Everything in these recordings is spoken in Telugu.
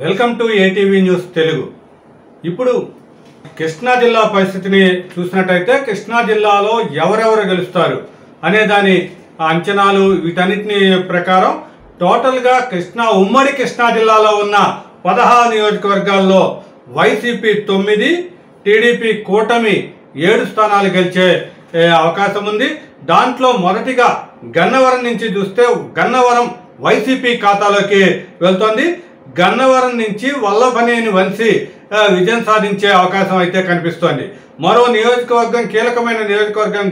Welcome to ATV news Telugu. ఇప్పుడు కృష్ణా జిల్లా పరిస్థితిని చూసినట్టయితే కృష్ణా జిల్లాలో ఎవరెవరు గెలుస్తారు అనే దాని అంచనాలు వీటన్నిటిని ప్రకారం టోటల్గా ఉమ్మడి కృష్ణా జిల్లాలో ఉన్న 16 నియోజకవర్గాల్లో వైసీపీ 9, టీడీపీ కూటమి 7 స్థానాలు గెలిచే అవకాశం ఉంది. దాంట్లో మొదటిగా గన్నవరం నుంచి చూస్తే గన్నవరం వైసీపీ ఖాతాలోకి వెళ్తోంది. గన్నవరం నుంచి వల్లభనేని వంశీ విజయం సాధించే అవకాశం అయితే కనిపిస్తోంది. మరో నియోజకవర్గం, కీలకమైన నియోజకవర్గం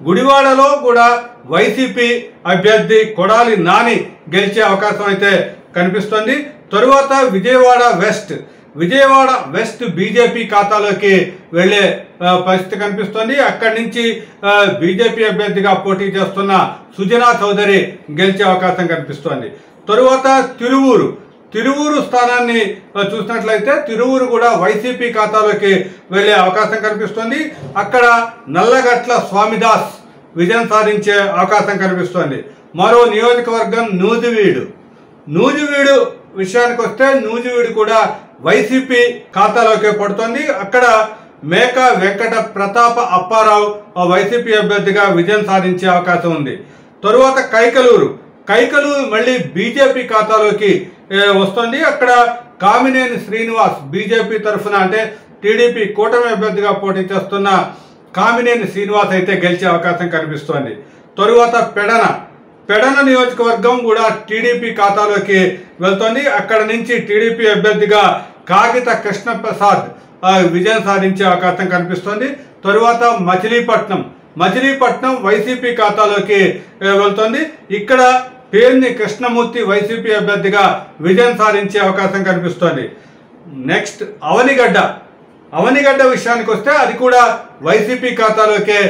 గుడివాడలో కూడా వైసీపీ అభ్యర్థి కొడాలి నాని గెలిచే అవకాశం అయితే కనిపిస్తోంది. తరువాత విజయవాడ వెస్ట్ బీజేపీ ఖాతాలోకి వెళ్లే పరిస్థితి కనిపిస్తోంది. అక్కడి నుంచి బీజేపీ అభ్యర్థిగా పోటీ చేస్తున్న సుజనా చౌదరి గెలిచే అవకాశం కనిపిస్తోంది. తరువాత తిరువూరు స్థానాన్ని చూసినట్లయితే తిరువూరు కూడా వైసీపీ ఖాతాలోకి వెళ్లే అవకాశం కనిపిస్తోంది. అక్కడ నల్లగట్ల స్వామిదాస్ విజయం సాధించే అవకాశం కనిపిస్తోంది. మరో నియోజకవర్గం నూజివీడు విషయానికి వస్తే నూజివీడు కూడా వైసీపీ ఖాతాలోకి పడుతోంది. అక్కడ మేకా వెంకట ప్రతాప అప్పారావు వైసీపీ అభ్యర్థిగా విజయం సాధించే అవకాశం ఉంది. తరువాత కైకలూరు మళ్ళీ బీజేపీ ఖాతాలోకి వస్తుంది. అక్కడ కామినేని శ్రీనివాస్ బీజేపీ తరఫున, అంటే టీడీపీ కూటమి అభ్యర్థిగా పోటీ చేస్తున్న కామినేని శ్రీనివాస్ అయితే గెలిచే అవకాశం కనిపిస్తోంది. తరువాత పెడన నియోజకవర్గం కూడా టీడీపీ ఖాతాలోకి వెళ్తోంది. అక్కడ నుంచి టీడీపీ అభ్యర్థిగా కాగిత కృష్ణప్రసాద్ విజయం సాధించే అవకాశం కనిపిస్తోంది. తరువాత మచిలీపట్నం వైసీపీ ఖాతాలోకి వెళ్తోంది. ఇక్కడ పేర్ని కృష్ణమూర్తి వైసీపీ అభ్యర్థిగా విజయం సాధించే అవకాశం కనిపిస్తోంది. నెక్స్ట్ అవనిగడ్డ విషయానికి వస్తే అది కూడా వైసీపీ ఖాతాలోకి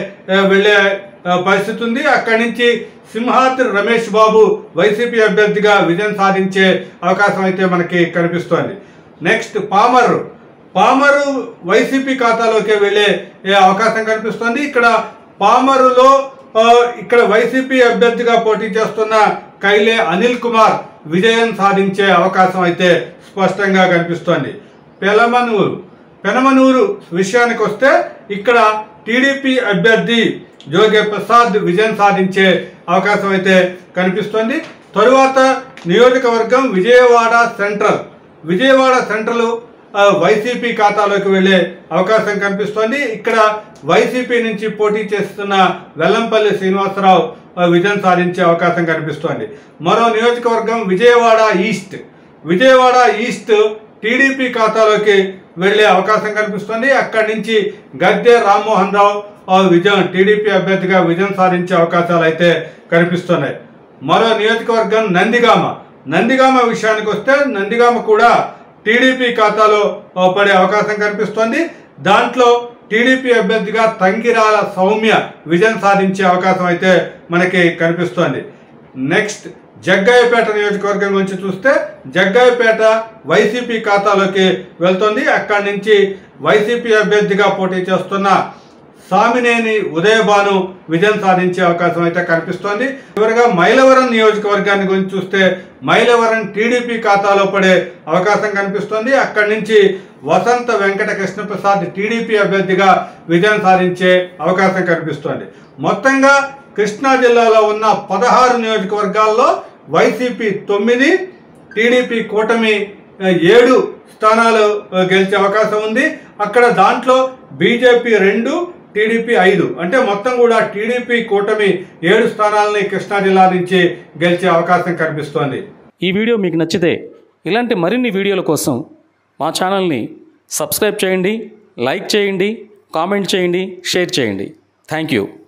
వెళ్ళే పరిస్థితి ఉంది. అక్కడి నుంచి సింహాద్రి రమేష్ బాబు వైసీపీ అభ్యర్థిగా విజయం సాధించే అవకాశం అయితే మనకి కనిపిస్తోంది. నెక్స్ట్ పామరు వైసీపీ ఖాతాలోకి వెళ్ళే అవకాశం కనిపిస్తోంది. ఇక్కడ వైసీపీ అభ్యర్థిగా పోటీ చేస్తున్న కైలే అనిల్ కుమార్ విజయం సాధించే అవకాశం అయితే స్పష్టంగా కనిపిస్తోంది. పెనమనూరు విషయానికి వస్తే ఇక్కడ టీడీపీ అభ్యర్థి జోగే ప్రసాద్ విజయం సాధించే అవకాశం అయితే కనిపిస్తోంది. తరువాత నియోజకవర్గం విజయవాడ సెంట్రల్ వైసీపీ ఖాతాలోకి వెళ్లే అవకాశం కనిపిస్తోంది. ఇక్కడ వైసీపీ నుంచి పోటీ చేస్తున్న వెల్లంపల్లి శ్రీనివాసరావు విజయం సాధించే అవకాశం కనిపిస్తోంది. మరో నియోజకవర్గం విజయవాడ ఈస్ట్ టీడీపీ ఖాతాలోకి వెళ్లే అవకాశం కనిపిస్తోంది. అక్కడి నుంచి గద్దె రామ్మోహన్ రావు టీడీపీ అభ్యర్థిగా విజయం సాధించే అవకాశాలు అయితే కనిపిస్తున్నాయి. మరో నియోజకవర్గం నందిగామ విషయానికి వస్తే నందిగామ కూడా టీడీపీ ఖాతాలో పడే అవకాశం కనిపిస్తోంది. దాంట్లో టీడీపీ అభ్యర్థిగా తంగిరాల సౌమ్య విజయం సాధించే అవకాశం అయితే మనకి కనిపిస్తోంది. నెక్స్ట్ జగ్గయ్యపేట నియోజకవర్గం గురించి చూస్తే జగ్గయ్యపేట వైసీపీ ఖాతాలోకి వెళ్తోంది. అక్కడి నుంచి వైసీపీ అభ్యర్థిగా పోటీ చేస్తున్న సామినేని ఉదయభాను విజయం సాధించే అవకాశం అయితే కనిపిస్తోంది. చివరిగా మైలవరం నియోజకవర్గాన్ని గురించి చూస్తే మైలవరం టీడీపీ ఖాతాలో పడే అవకాశం కనిపిస్తోంది. అక్కడి నుంచి వసంత వెంకట కృష్ణప్రసాద్ టీడీపీ అభ్యర్థిగా విజయం సాధించే అవకాశం కనిపిస్తోంది. మొత్తంగా కృష్ణా జిల్లాలో ఉన్న 16 నియోజకవర్గాల్లో వైసీపీ 9, టీడీపీ కూటమి 7 స్థానాలు గెలిచే అవకాశం ఉంది. అక్కడ దాంట్లో బీజేపీ 2, టీడీపీ 5, అంటే మొత్తం కూడా టీడీపీ కూటమి 7 స్థానాలని కృష్ణా జిల్లా నుంచి గెలిచే అవకాశం కనిపిస్తోంది. ఈ వీడియో మీకు నచ్చితే ఇలాంటి మరిన్ని వీడియోల కోసం మా ఛానల్ని సబ్స్క్రైబ్ చేయండి, లైక్ చేయండి, కామెంట్ చేయండి, షేర్ చేయండి. Thank you.